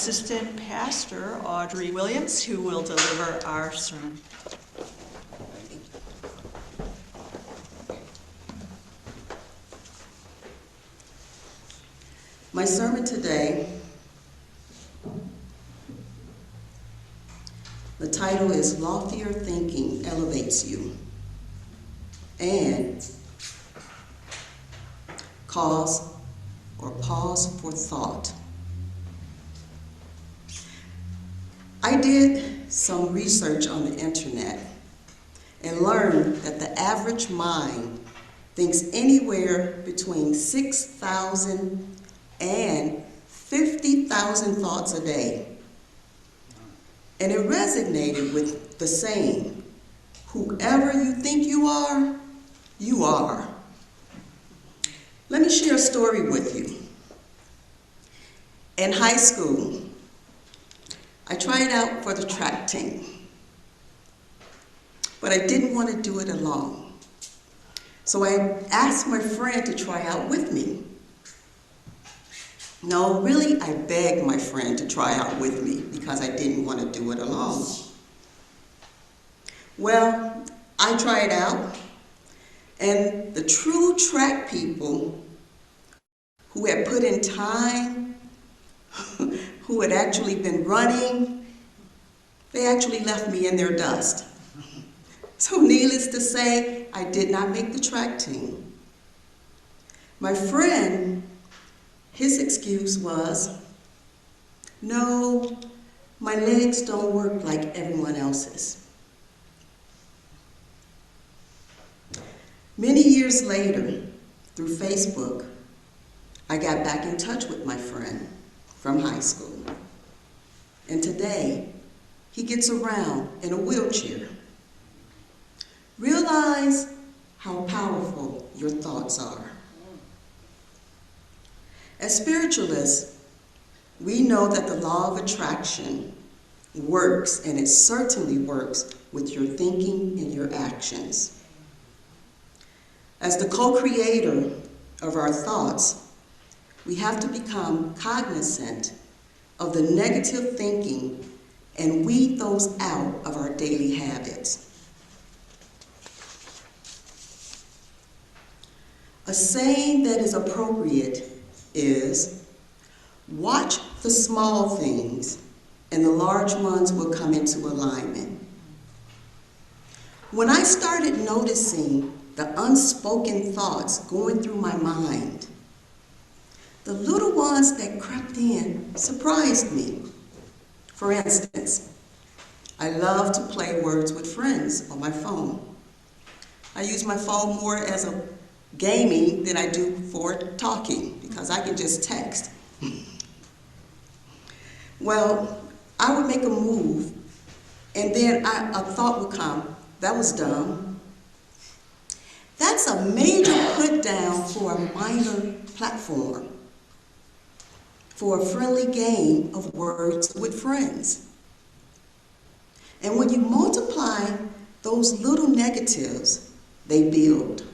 Assistant Pastor Audrey Williams, who will deliver our sermon. My sermon today, the title is Loftier Thinking Elevates You, and Pause for Thought. I did some research on the internet and learned that the average mind thinks anywhere between 6,000 and 50,000 thoughts a day. And it resonated with the saying, whoever you think you are, you are. Let me share a story with you. In high school, I tried out for the track team, but I didn't want to do it alone. So I asked my friend to try out with me. No, really, I begged my friend to try out with me because I didn't want to do it alone. Well, I tried out, and the true track people who had put in time, who had actually been running, they actually left me in their dust. So needless to say, I did not make the track team. My friend, his excuse was, no, my legs don't work like everyone else's. Many years later, through Facebook, I got back in touch with my friend from high school. And today, he gets around in a wheelchair. Realize how powerful your thoughts are. As spiritualists, we know that the law of attraction works, and it certainly works with your thinking and your actions. As the co-creator of our thoughts, we have to become cognizant of the negative thinking and weed those out of our daily habits. A saying that is appropriate is, watch the small things and the large ones will come into alignment. When I started noticing the unspoken thoughts going through my mind, the little ones that crept in surprised me. For instance, I love to play words with friends on my phone. I use my phone more as a gaming than I do for talking because I can just text. Well, I would make a move and then a thought would come, that was dumb. That's a major put down for a minor platform, for a friendly game of words with friends. And when you multiply those little negatives, they build.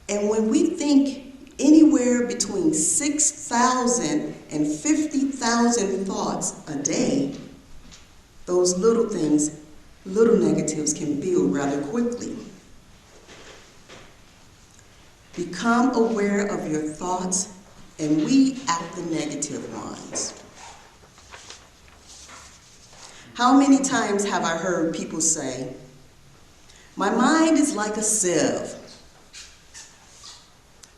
And when we think anywhere between 6,000 and 50,000 thoughts a day, those little things, little negatives can build rather quickly. Become aware of your thoughts and weed out the negative ones. How many times have I heard people say, my mind is like a sieve.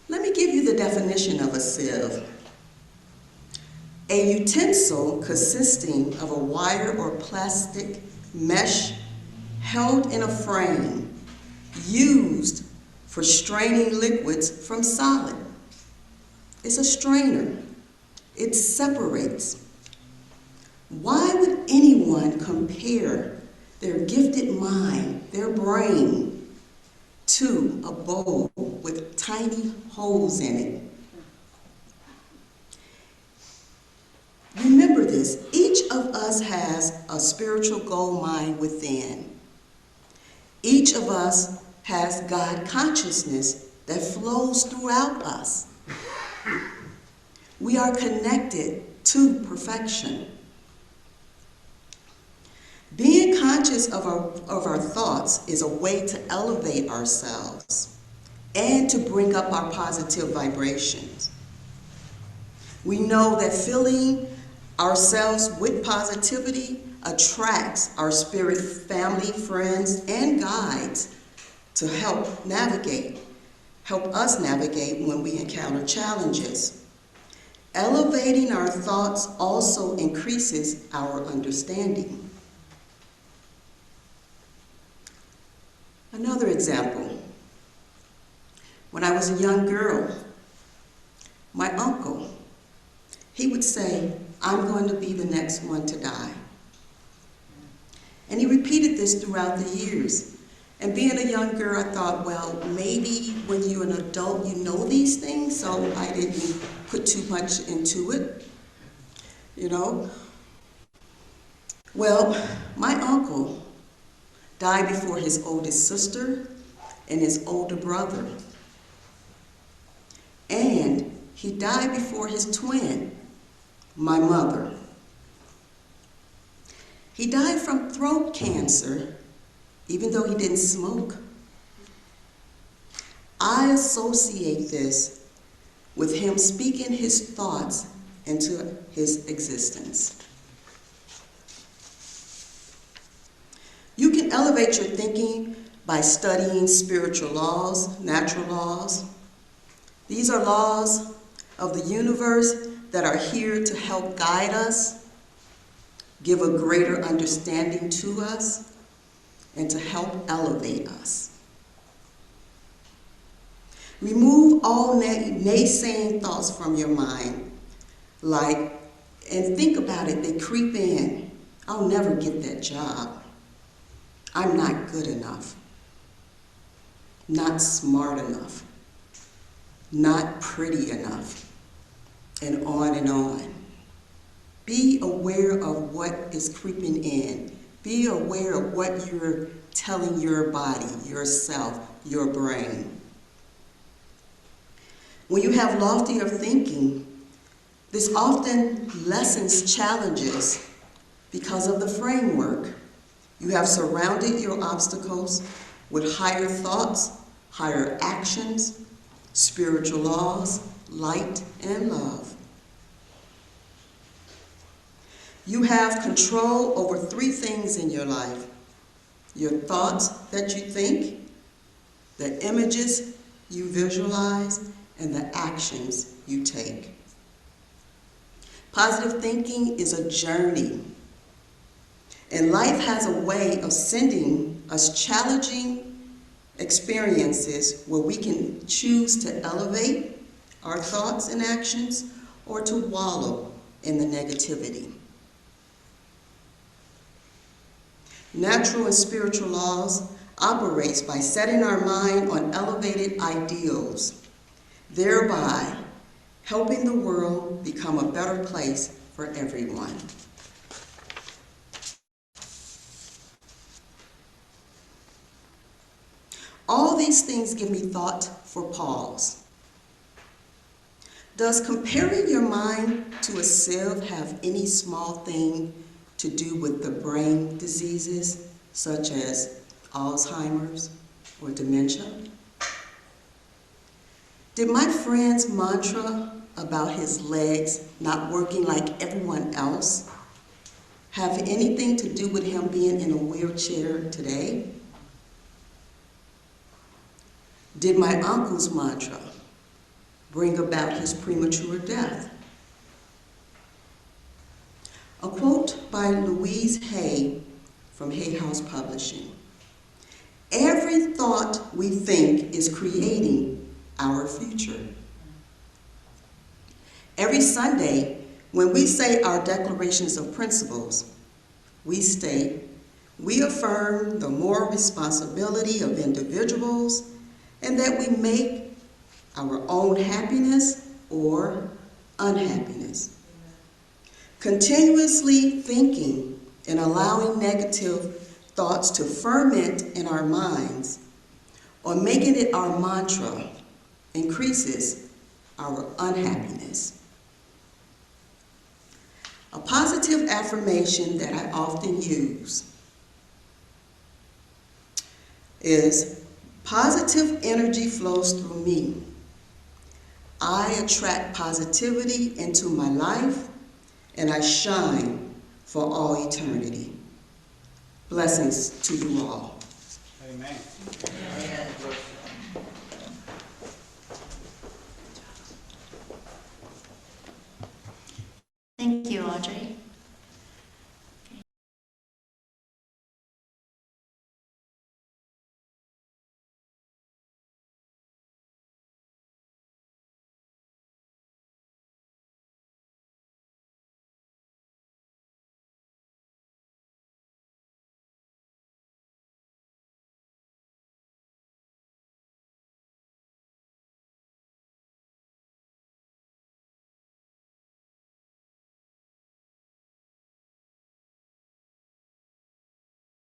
Let me give you the definition of a sieve. A utensil consisting of a wire or plastic mesh held in a frame used for straining liquids from solid. It's a strainer. It separates. Why would anyone compare their gifted mind, their brain, to a bowl with tiny holes in it? Remember this, each of us has a spiritual gold mine within. Each of us has God consciousness that flows throughout us. We are connected to perfection. Being conscious of our thoughts is a way to elevate ourselves and to bring up our positive vibrations. We know that filling ourselves with positivity attracts our spirit family, friends, and guides to help us navigate when we encounter challenges. Elevating our thoughts also increases our understanding. Another example, when I was a young girl, my uncle, he would say, "I'm going to be the next one to die." And he repeated this throughout the years. And being a young girl, I thought, well, maybe when you're an adult, you know these things, so I didn't put too much into it, you know. Well, my uncle died before his oldest sister and his older brother. And he died before his twin, my mother. He died from throat cancer, even though he didn't smoke. I associate this with him speaking his thoughts into his existence. You can elevate your thinking by studying spiritual laws, natural laws. These are laws of the universe that are here to help guide us, give a greater understanding to us, and to help elevate us. Remove all naysaying thoughts from your mind, and think about it, they creep in. I'll never get that job. I'm not good enough. Not smart enough. Not pretty enough. And on and on. Be aware of what is creeping in. Be aware of what you're telling your body, yourself, your brain. When you have loftier thinking, this often lessens challenges because of the framework. You have surrounded your obstacles with higher thoughts, higher actions, spiritual laws, light, and love. You have control over 3 things in your life: your thoughts that you think, the images you visualize, and the actions you take. Positive thinking is a journey, and life has a way of sending us challenging experiences where we can choose to elevate our thoughts and actions or to wallow in the negativity. Natural and spiritual laws operates by setting our mind on elevated ideals, thereby helping the world become a better place for everyone. All these things give me thought for pause. Does comparing your mind to a sieve have any small thing to do with the brain diseases such as Alzheimer's or dementia? Did my friend's mantra about his legs not working like everyone else have anything to do with him being in a wheelchair today? Did my uncle's mantra bring about his premature death? A quote by Louise Hay from Hay House Publishing. Every thought we think is creating our future. Every Sunday, when we say our declarations of principles, we state, we affirm the moral responsibility of individuals and that we make our own happiness or unhappiness. Continuously thinking and allowing negative thoughts to ferment in our minds or making it our mantra increases our unhappiness. A positive affirmation that I often use is, positive energy flows through me. I attract positivity into my life, and I shine for all eternity. Blessings to you all. Amen. Thank you, Audrey.